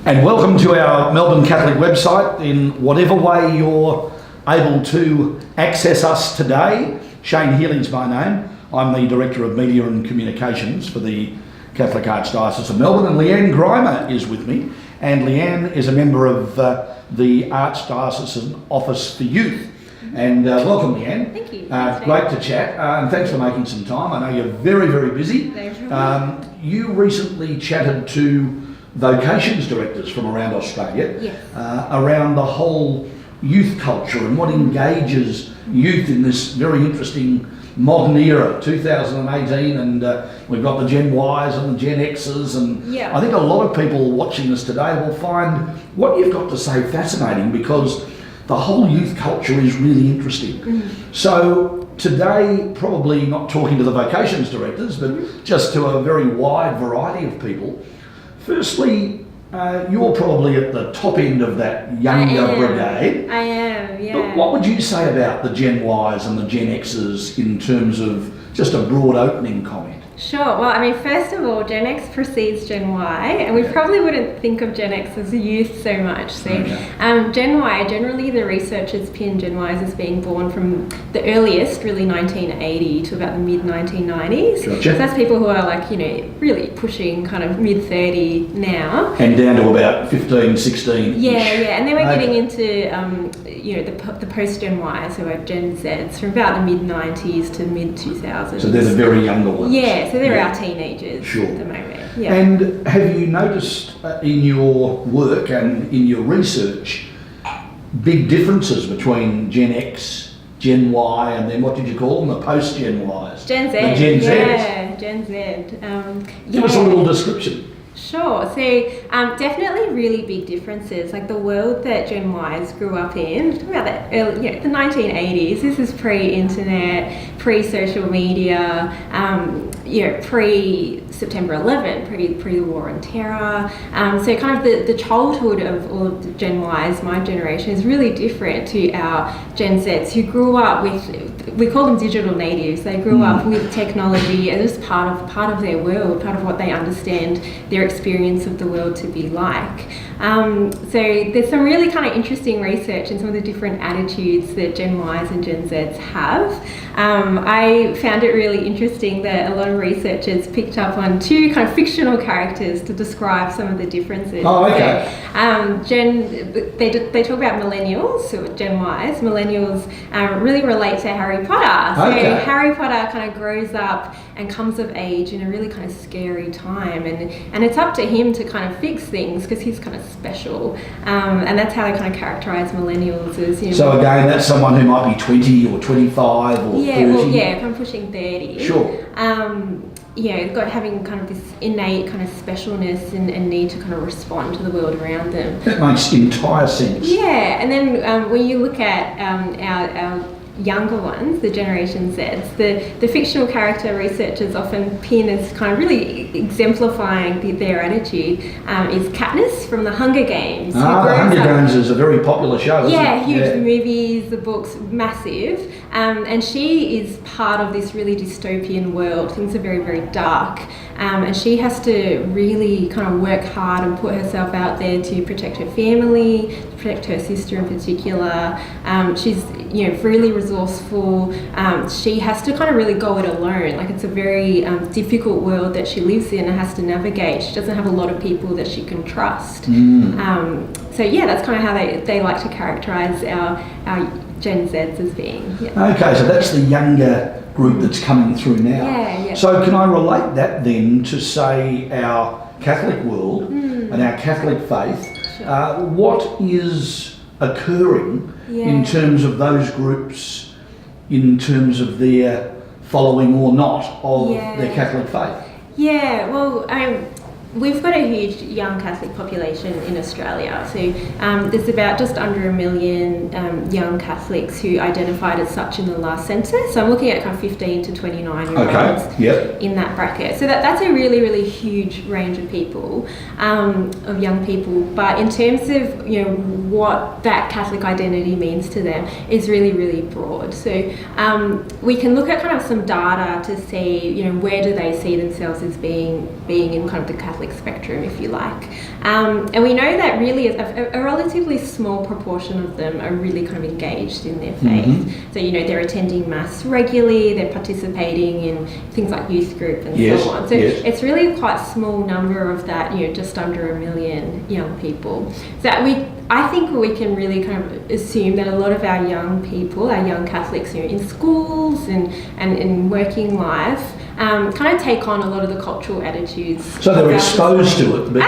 And welcome to our Melbourne Catholic website in whatever way you're able to access us today. Shane Healing's my name. I'm the Director of Media and Communications for the Catholic Archdiocese of Melbourne, and Leeanne Grima is with me. And Leeanne is a member of the Archdiocesan Office for Youth. And welcome, Leeanne. Thank you. Great to chat, and thanks for making some time. I know you're very, very busy. You recently chatted to vocations directors from around Australia, yes, around the whole youth culture and what engages youth in this very interesting modern era, 2018, and we've got the Gen Ys and the Gen X's, and yeah. I think a lot of people watching this today will find what you've got to say fascinating, because the whole youth culture is really interesting. So today, probably not talking to the vocations directors, but just to a very wide variety of people. Firstly, you're probably at the top end of that younger brigade. I am, yeah. But what would you say about the Gen Ys and the Gen X's in terms of just a broad opening comment? Sure. Well, I mean, first of all, Gen X precedes Gen Y, and we probably wouldn't think of Gen X as a youth so much. So, Gen Y, generally the researchers pin Gen Ys as being born from the earliest, really 1980 to about the mid-1990s. Gotcha. So that's people who are like, really pushing kind of mid-30 now. And down to about 15, 16. Yeah, and then we're getting into, the post-Gen Ys, who are Gen Zs, from about the mid-90s to mid-2000s. So they're the very younger ones. Yeah, so they're our teenagers at the moment. Yeah. And have you noticed in your work and in your research big differences between Gen X, Gen Y, and then what did you call them, the post-Gen Ys? Gen Z. The Gen Zs. Yeah, Gen Z. Give us a little description. Sure. So definitely really big differences. Like the world that Gen Ys grew up in, talking about that early, the 1980s. This is pre-internet, pre-social media, pre-September 11, pre the war on terror. So kind of the childhood of all of the Gen Ys, my generation, is really different to our Gen Zs, who grew up with, we call them digital natives. They grew up with technology as part of their world, part of what they understand their experience of the world to be like. So there's some really kind of interesting research in some of the different attitudes that Gen Ys and Gen Zs have. I found it really interesting that a lot of researchers picked up on two kind of fictional characters to describe some of the differences. Oh, okay. So, they talk about millennials, so Gen Ys. Millennials really relate to Harry Potter. So Harry Potter kind of grows up and comes of age in a really kind of scary time, and it's up to him to kind of fix things because he's kind of special, and that's how they kind of characterize millennials as, So again, that's someone who might be 20 or 25 or 30. Kind of pushing 30. Sure. Having kind of this innate kind of specialness and need to kind of respond to the world around them. That makes entire sense. Yeah, and then when you look at our younger ones, the Generation Zs, the fictional character researchers often pin as kind of really exemplifying their attitude is Katniss from the Hunger Games. The Hunger Games is a very popular show, isn't it? Huge. The movies, the books, massive. And she is part of this really dystopian world. Things are very, very dark. And she has to really kind of work hard and put herself out there to protect her family, to protect her sister in particular. She's really resourceful. She has to kind of really go it alone. Like, it's a very difficult world that she lives in and has to navigate. She doesn't have a lot of people that she can trust. That's kind of how they like to characterize our Gen Zs as being. Yeah. Okay, so that's the younger group that's coming through now. Yeah. So can I relate that then to, say, our Catholic world and our Catholic faith? Sure. What is occurring in terms of those groups, in terms of their following or not of their Catholic faith? Yeah, well, we've got a huge young Catholic population in Australia. So there's about just under 1 million young Catholics who identified as such in the last census. So I'm looking at kind of 15 to 29-year-olds in that bracket. So that's a really, really huge range of people, of young people. But in terms of what that Catholic identity means to them is really, really broad. So we can look at kind of some data to see where do they see themselves as being in kind of the Catholic Catholic spectrum, if you like. And we know that really a relatively small proportion of them are really kind of engaged in their faith. So, they're attending Mass regularly, they're participating in things like youth group and so on. So it's really a quite small number of that, just under 1 million young people. So I think we can really kind of assume that a lot of our young people, our young Catholics, in schools and in working life, kind of take on a lot of the cultural attitudes. So they're exposed to it, but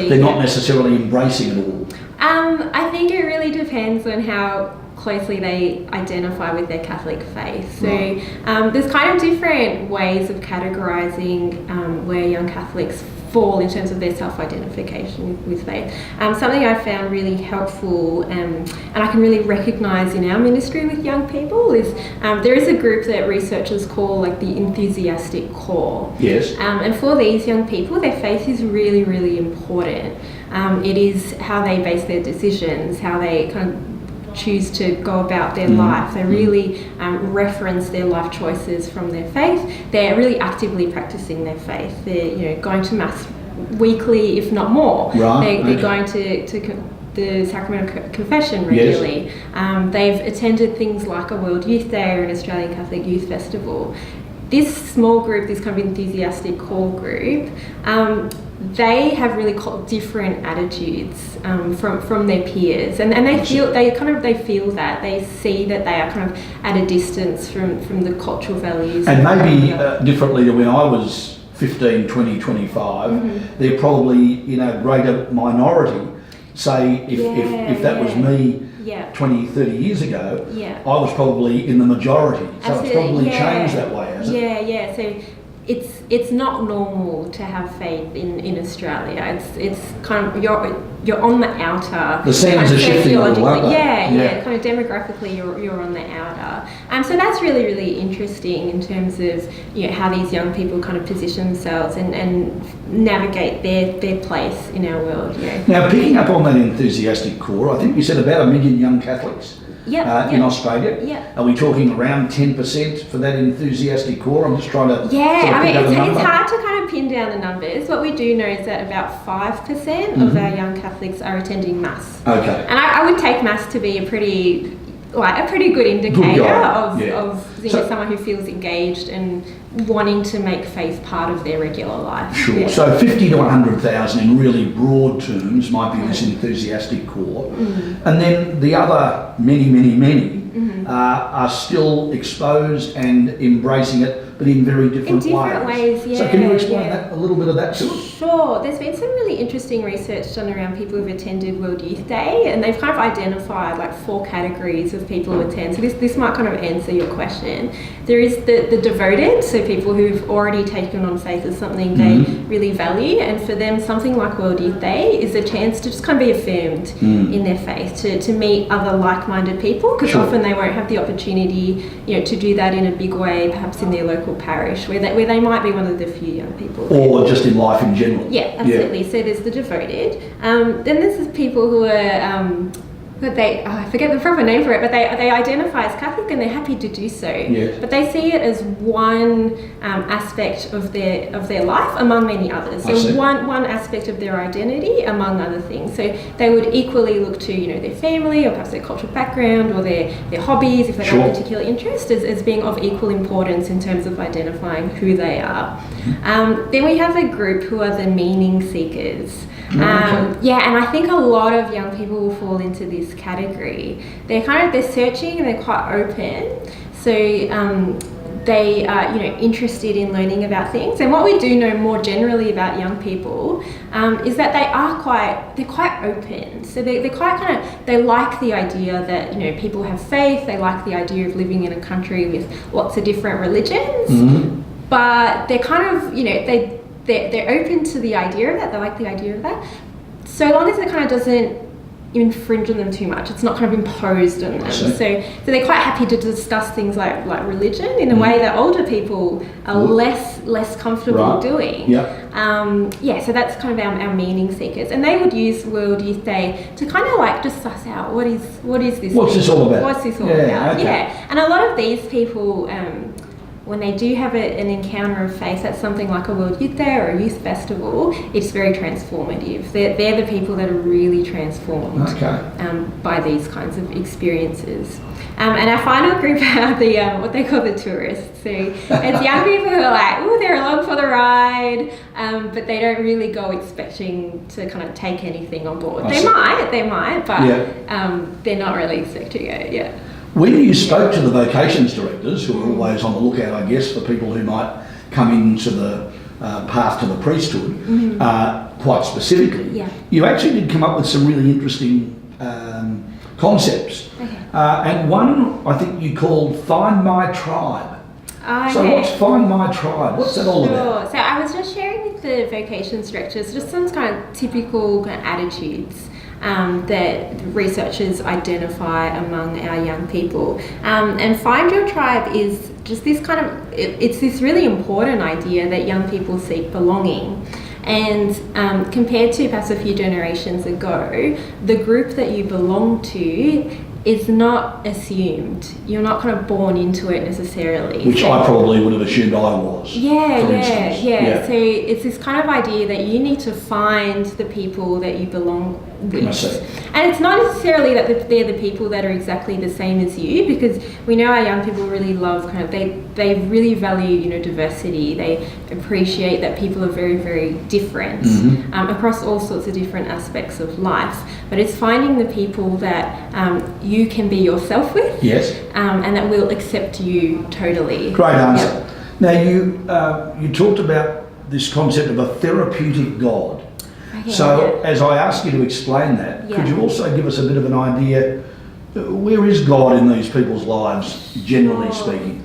they're not yeah. necessarily embracing it all. I think it really depends on how closely they identify with their Catholic faith. So there's kind of different ways of categorising where young Catholics fall in terms of their self-identification with faith. Something I found really helpful and I can really recognise in our ministry with young people is there is a group that researchers call like the enthusiastic core. Yes. And for these young people, their faith is really, really important. It is how they base their decisions, how they kind of choose to go about their life. They really reference their life choices from their faith. They're really actively practicing their faith. They're going to Mass weekly, if not more. Right. They're going to the Sacrament of Confession regularly. Yes. They've attended things like a World Youth Day or an Australian Catholic Youth Festival. This small group, this kind of enthusiastic core group, they have really different attitudes from their peers, and they feel that they see that they are kind of at a distance from the cultural values, and maybe differently to when I was 15, 20, 25. They're probably in a greater minority. Say if that was me 20, 30 years ago, I was probably in the majority. So Absolutely. it's probably changed that way, hasn't it? Yeah. So it's not normal to have faith in Australia. It's kind of you're on the outer. The sands are shifting a little, aren't they? Yeah. Kind of demographically, you're on the outer. So that's really, really interesting in terms of how these young people kind of position themselves and navigate their place in our world. Now, picking up on that enthusiastic core, I think you said about 1 million young Catholics. In Australia. Are we talking around 10% for that enthusiastic core? I'm just trying to it's hard to kind of pin down the numbers. What we do know is that about 5% of our young Catholics are attending Mass. Okay. And I would take Mass to be a pretty good indicator of someone who feels engaged and wanting to make faith part of their regular life. Sure. Yeah. So 50 to 100,000 in really broad terms might be this enthusiastic core. And then the other many are still exposed and embracing it, but in very different ways. So can you explain a little bit of that to us? Sure. There's been some really interesting research done around people who've attended World Youth Day, and they've kind of identified like 4 categories of people who attend. So this might kind of answer your question. There is the devoted, so people who've already taken on faith as something they really value, and for them something like World Youth Day is a chance to just kind of be affirmed in their faith, to meet other like-minded people, because often they won't have the opportunity to do that in a big way, perhaps in their local parish where they might be one of the few young people. Or just in life in general. Yeah, absolutely. Yeah. So there's the devoted. Then there's people who are, I forget the proper name for it, but they identify as Catholic and they're happy to do so. Yes. But they see it as one aspect of their life among many others. So one aspect of their identity among other things. So they would equally look to their family or perhaps their cultural background or their hobbies, if they have a particular interest, as being of equal importance in terms of identifying who they are. Then we have a group who are the meaning seekers. And I think a lot of young people will fall into this category. They're searching and they're quite open. So they are interested in learning about things. And what we do know more generally about young people is that they're quite open. So they're quite they like the idea that people have faith. They like the idea of living in a country with lots of different religions. But they're kind of they're open to the idea of that. They like the idea of that, so long as it kind of doesn't infringe on them too much. It's not kind of imposed on them. So they're quite happy to discuss things like religion in a way that older people are less comfortable doing. So that's kind of our meaning seekers, and they would use World Youth Day to kind of just suss out what is this? What's this all about? What's this all about? Okay. And a lot of these people. when they do have an encounter of faith at something like a World Youth Day or a youth festival, it's very transformative. They're the people that are really transformed by these kinds of experiences. And our final group are the what they call the tourists. So it's young people who are like, oh, they're along for the ride, but they don't really go expecting to kind of take anything on board. They might, but they're not really expecting it. Yeah. When you spoke to the vocations directors, who are always on the lookout, I guess, for people who might come into the path to the priesthood, quite specifically, you actually did come up with some really interesting concepts. Okay. And one, I think you called Find My Tribe. Okay. So what's Find My Tribe? What's that all about? So I was just sharing with the vocations directors just some kind of typical kind of attitudes that researchers identify among our young people. And Find Your Tribe is just this kind of, it's this really important idea that young people seek belonging. And compared to perhaps a few generations ago, the group that you belong to is not assumed. You're not kind of born into it necessarily. Which I probably would have assumed I was. Yeah. So it's this kind of idea that you need to find the people that you belong with. I see. And it's not necessarily that they're the people that are exactly the same as you, because we know our young people really love kind of, they really value, diversity. They appreciate that people are very, very different across all sorts of different aspects of life. But it's finding the people that you can be yourself with, and that will accept you totally. Great answer. Yep. Now you talked about this concept of a therapeutic God. As I ask you to explain that, could you also give us a bit of an idea, where is God in these people's lives, generally speaking?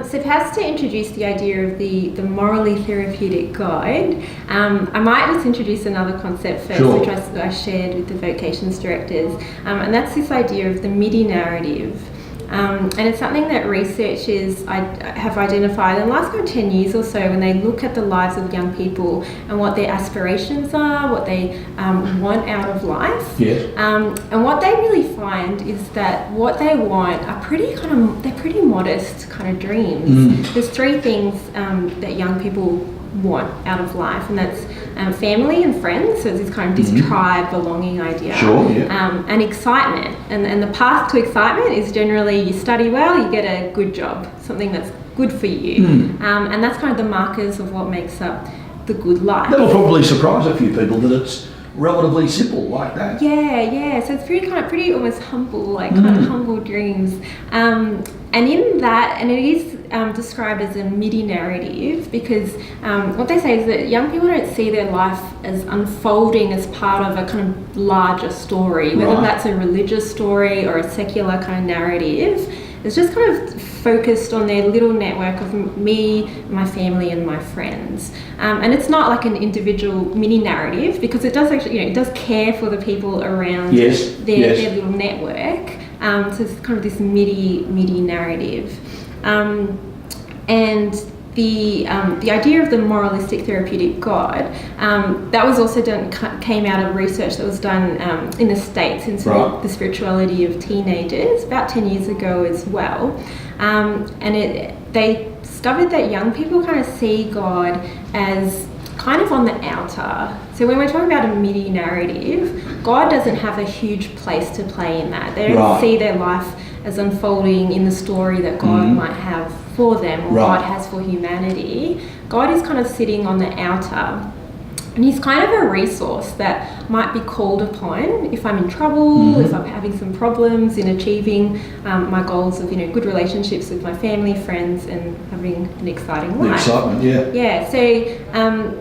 So perhaps to introduce the idea of the morally therapeutic God, I might just introduce another concept first, which I shared with the vocations directors, and that's this idea of the MIDI narrative. And it's something that researchers have identified in the last 10 years or so, when they look at the lives of young people and what their aspirations are, what they want out of life. And what they really find is that what they want are they're pretty modest kind of dreams. There's three things that young people want out of life, and that's family and friends, so it's this kind of this tribe belonging idea, and excitement, and the path to excitement is generally you study well, you get a good job, something that's good for you, and that's kind of the markers of what makes up the good life. That'll probably surprise a few people that it's relatively simple like that. So it's pretty almost humble, kind of humble dreams, and in that, and it is described as a MIDI narrative, because what they say is that young people don't see their life as unfolding as part of a kind of larger story, whether that's a religious story or a secular kind of narrative. It's just kind of focused on their little network of me, my family, and my friends. And it's not like an individual mini narrative, because it does actually, it does care for the people around their little network. So it's kind of this MIDI narrative. And the idea of the moralistic therapeutic God, that was also came out of research that was done in the States into the spirituality of teenagers about 10 years ago as well. They discovered that young people kind of see God as kind of on the outer. So when we're talking about a MIDI narrative, God doesn't have a huge place to play in that. They don't see their life as unfolding in the story that God might have for them, or God has for humanity. God is kind of sitting on the outer, and he's kind of a resource that might be called upon if I'm in trouble, if I'm having some problems in achieving my goals of good relationships with my family, friends, and having an exciting life. Excitement, So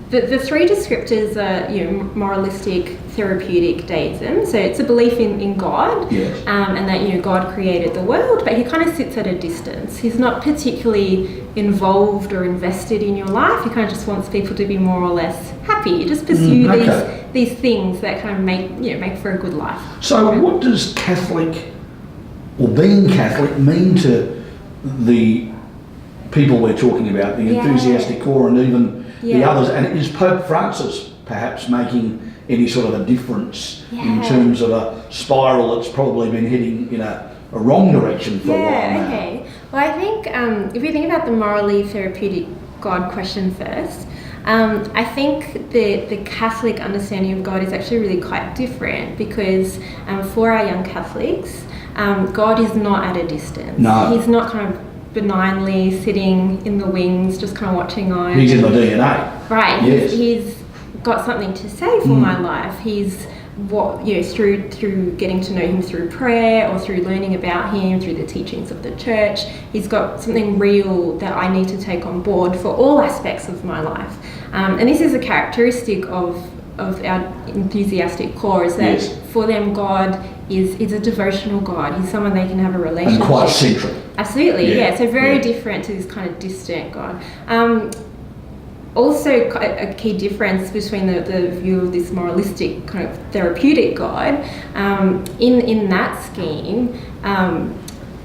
the three descriptors are moralistic, therapeutic, deism. So it's a belief in God, and that God created the world, but he kind of sits at a distance. He's not particularly involved or invested in your life. He kind of just wants people to be more or less happy. Just pursue these things that kind of make for a good life. So what does Catholic, or being Catholic, mean to the people we're talking about, the enthusiastic core, and even the others? And is Pope Francis perhaps making any sort of a difference in terms of a spiral that's probably been heading in a wrong direction for a while now? Well, I think if we think about the morally therapeutic God question first, I think the Catholic understanding of God is actually really quite different because for our young Catholics, God is not at a distance. No. He's not kind of benignly sitting in the wings, just kind of watching on. He's in the DNA. Right. Yes. He's got something to say for my life. He's through getting to know him through prayer or through learning about him through the teachings of the church. He's got something real that I need to take on board for all aspects of my life. And this is a characteristic of our enthusiastic core, is that for them God is a devotional God. He's someone they can have a relationship. And quite central. Absolutely, yeah. So very different to this kind of distant God. Also, a key difference between the view of this moralistic kind of therapeutic God, in that scheme,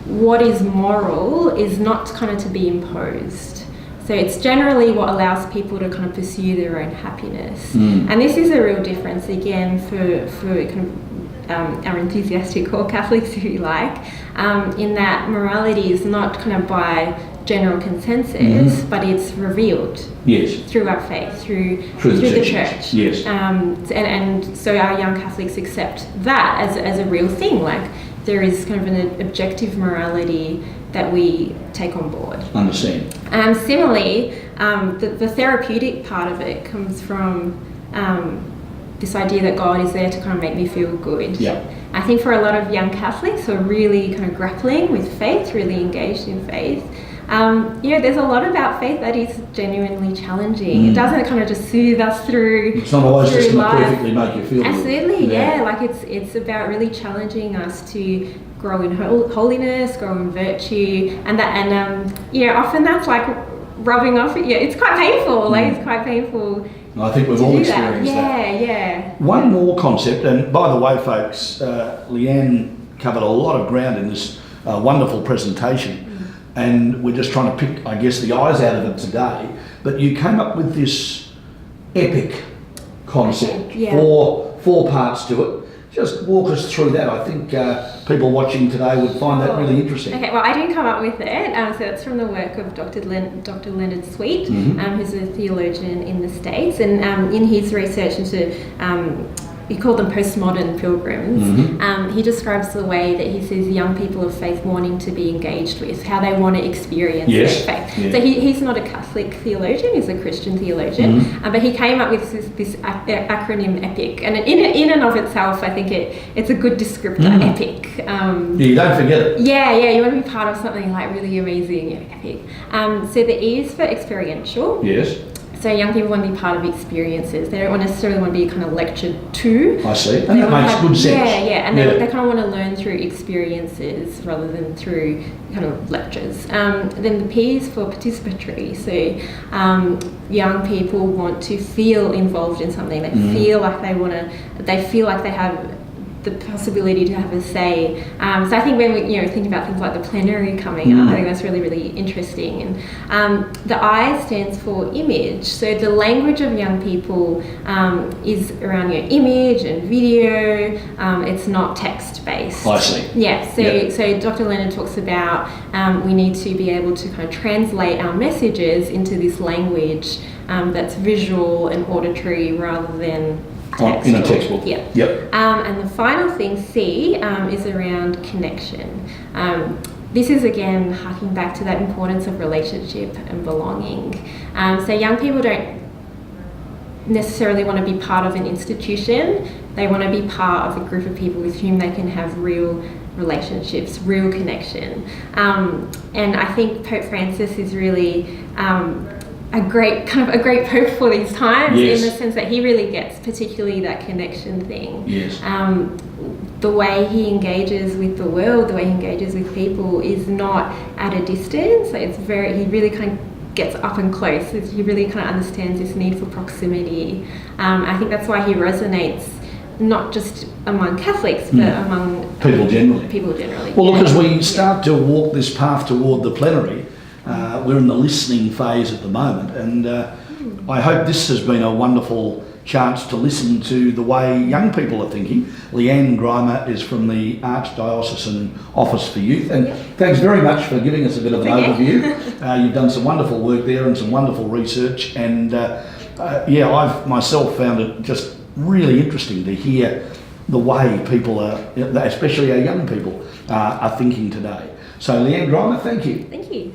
what is moral is not kind of to be imposed. So it's generally what allows people to kind of pursue their own happiness. And this is a real difference, again, for kind of our enthusiastic core Catholics, if you like, in that morality is not kind of by general consensus, but it's revealed through our faith, through the church. Yes. And so our young Catholics accept that as a real thing. Like there is kind of an objective morality that we take on board. Understand. Similarly, the therapeutic part of it comes from this idea that God is there to kind of make me feel good. Yeah. I think for a lot of young Catholics who are really kind of grappling with faith, really engaged in faith, there's a lot about faith that is genuinely challenging. It doesn't kind of just soothe us through. It's not always just going to life. perfectly make you feel Absolutely, good. yeah. Like it's about really challenging us to grow in holiness, grow in virtue, and often that's like rubbing off. Yeah, it's quite painful. Like it's quite painful. I think we've all experienced that. Yeah. One more concept, and by the way, folks, Leeanne covered a lot of ground in this wonderful presentation. And we're just trying to pick, I guess, the eyes out of it today. But you came up with this epic concept, four parts to it. Just walk us through that. I think people watching today would find that really interesting. Okay, well, I didn't come up with it. So that's from the work of Dr. Leonard Sweet, who's a theologian in the States. And in his research into he called them postmodern pilgrims. He describes the way that he sees young people of faith wanting to be engaged with, how they want to experience their faith. Yeah. So he's not a Catholic theologian, he's a Christian theologian, but he came up with this acronym EPIC. And in and of itself, I think it's a good descriptor, EPIC. You don't forget it. Yeah, you want to be part of something like really amazing, EPIC. So the E is for experiential. Yes. So young people want to be part of experiences. They don't necessarily want to be kind of lectured to. I see. And that makes good sense. Yeah. And they kind of want to learn through experiences rather than through kind of lectures. Then the P is for participatory. So young people want to feel involved in something. They feel like they feel like they have the possibility to have a say. So I think when we think about things like the plenary coming up, I think that's really, really interesting. And the I stands for image. So the language of young people is around your image and video. It's not text based. I see. Yeah. So Dr. Leonard talks about we need to be able to kind of translate our messages into this language that's visual and auditory rather than in a textbook. Yeah. Yep. And the final thing, C, is around connection. This is again harking back to that importance of relationship and belonging. So young people don't necessarily want to be part of an institution. They want to be part of a group of people with whom they can have real relationships, real connection. And I think Pope Francis is really a great pope for these times, in the sense that he really gets particularly that connection thing. Yes. The way he engages with the world, the way he engages with people is not at a distance. He really kind of gets up and close. He really kind of understands this need for proximity. I think that's why he resonates not just among Catholics, but among people generally. Well, look, as we start to walk this path toward the plenary, we're in the listening phase at the moment, and I hope this has been a wonderful chance to listen to the way young people are thinking. Leeanne Grima is from the Archdiocesan Office for Youth, and thanks very much for giving us a bit of an overview. You've done some wonderful work there and some wonderful research, and I've myself found it just really interesting to hear the way people are, especially our young people, are thinking today. So Leeanne Grima, thank you. Thank you.